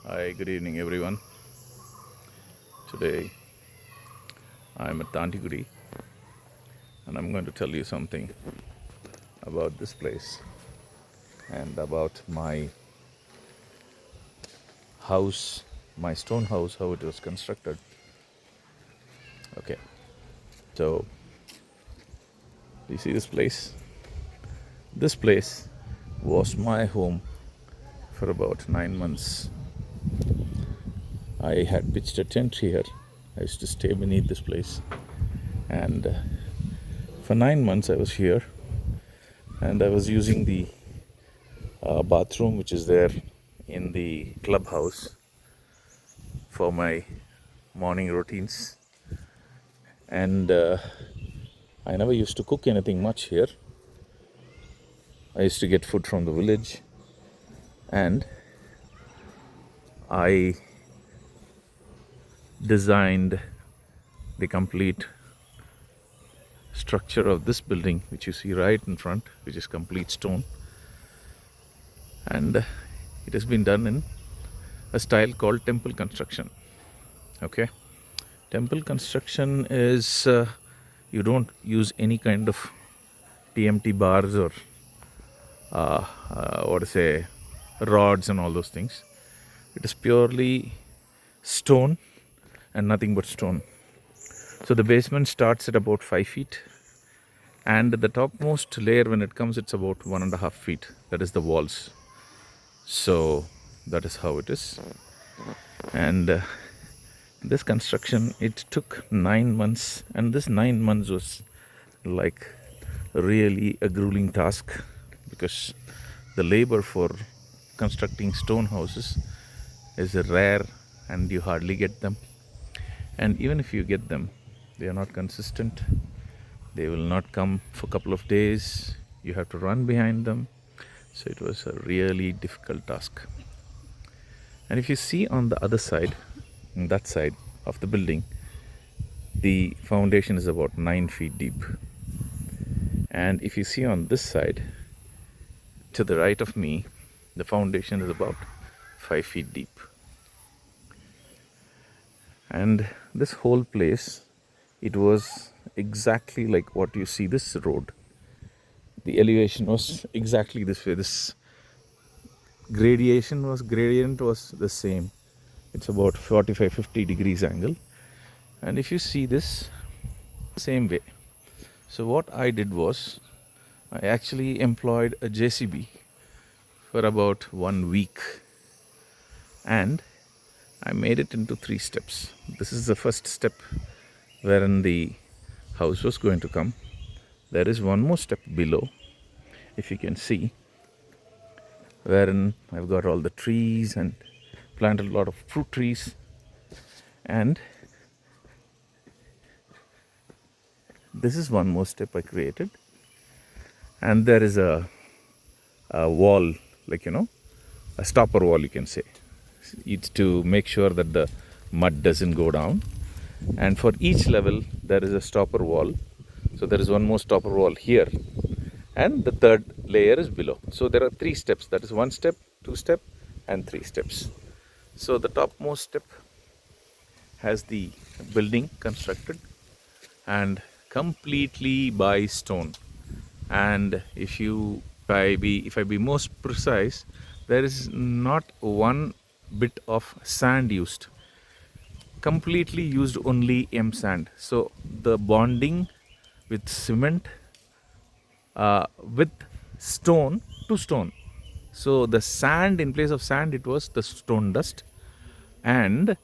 Hi, good evening, everyone. Today I'm at Thandikudi and I'm going to tell you something about this place and about my house, my stone house, how it was constructed. Okay, so you see this place? This place was my home for about 9 months. I had pitched a tent here. I used to stay beneath this place, and for 9 months I was here, and I was using the bathroom which is there in the clubhouse for my morning routines. And I never used to cook anything much here. I used to get food from the village, and I designed the complete structure of this building which you see right in front, which is complete stone, and it has been done in a style called temple construction. Okay, temple construction is you don't use any kind of TMT bars or what to say, rods and all those things. It is purely stone and nothing but stone. So the basement starts at about 5 feet, and the topmost layer, when it comes, it's about 1.5 feet. That is the walls. So that is how it is. And this construction, it took 9 months, and this 9 months was like really a grueling task, because the labor for constructing stone houses is rare and you hardly get them. And even if you get them, they are not consistent. They will not come for a couple of days. You have to run behind them. So it was a really difficult task. And if you see on the other side, on that side of the building, the foundation is about 9 feet deep. And if you see on this side, to the right of me, the foundation is about 5 feet deep. And this whole place, it was exactly like what you see this road. The elevation was exactly this way. This gradient was the same. It's about 45-50 degrees angle. And if you see this, same way. So what I did was, I actually employed a JCB for about 1 week, and I made it into 3 steps. This is the first step wherein the house was going to come. There is one more step below, if you can see, wherein I've got all the trees and planted a lot of fruit trees. And this is one more step I created. And there is a wall, like, a stopper wall, you can say. It's to make sure that the mud doesn't go down. And for each level, there is a stopper wall. So there is one more stopper wall here, and the third layer is below. So there are 3 steps. That is 1 step, 2 step, and 3 steps. So the topmost step has the building constructed and completely by stone. And if I be most precise, there is not one bit of sand used. Completely used only M sand. So the bonding with cement, with stone to stone. So the sand, in place of sand, it was the stone dust, and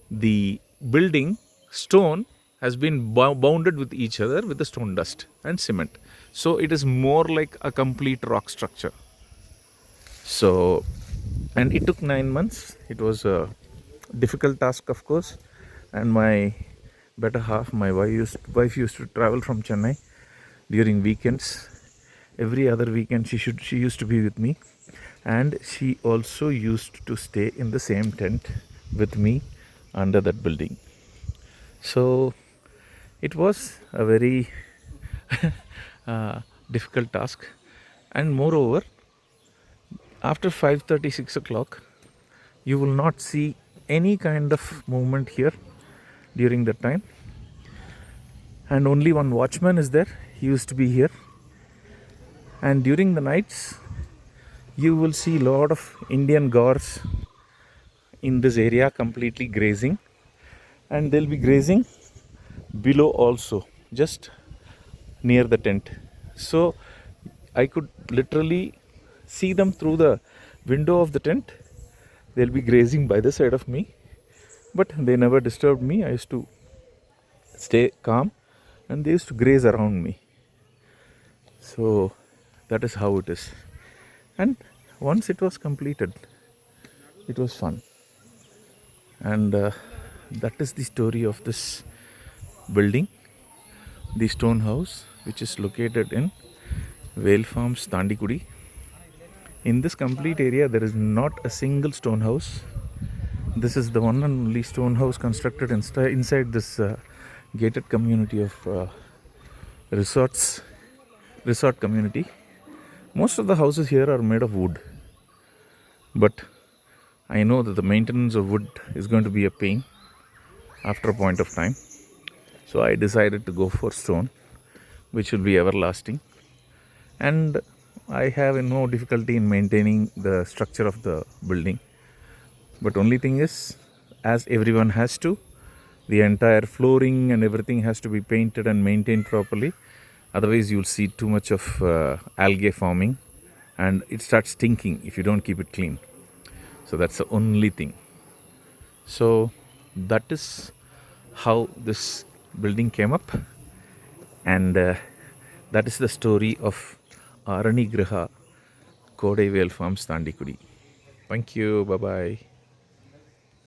the building stone has been bounded with each other with the stone dust and cement. So it is more like a complete rock structure. So, and it took 9 months. It was a difficult task, of course. And my better half, my wife used to travel from Chennai during weekends. Every other weekend she used to be with me, and she also used to stay in the same tent with me under that building. So it was a very difficult task. And moreover, after 5:30, 6 o'clock, You will not see any kind of movement here during that time. And only one watchman is there. He used to be here. And during the nights, you will see a lot of Indian gores in this area completely grazing, and they'll be grazing below also, just near the tent. So I could literally see them through the window of the tent. They'll be grazing by the side of me, but they never disturbed me. I used to stay calm and they used to graze around me. So that is how it is. And once it was completed, it was fun. And that is the story of this building, the stone house, which is located in Whale Farms, Thandikudi. In this complete area, there is not a single stone house. This is the one and only stone house constructed inside this gated community of resort community. Most of the houses here are made of wood, but I know that the maintenance of wood is going to be a pain after a point of time. So I decided to go for stone, which will be everlasting. And I have no difficulty in maintaining the structure of the building. But only thing is, as everyone has to, the entire flooring and everything has to be painted and maintained properly. Otherwise, you'll see too much of algae forming, and it starts stinking if you don't keep it clean. So that's the only thing. So that is how this building came up, and that is the story of Arani Griha Kodai Whale Farms, Thandikudi. Thank you. Bye bye.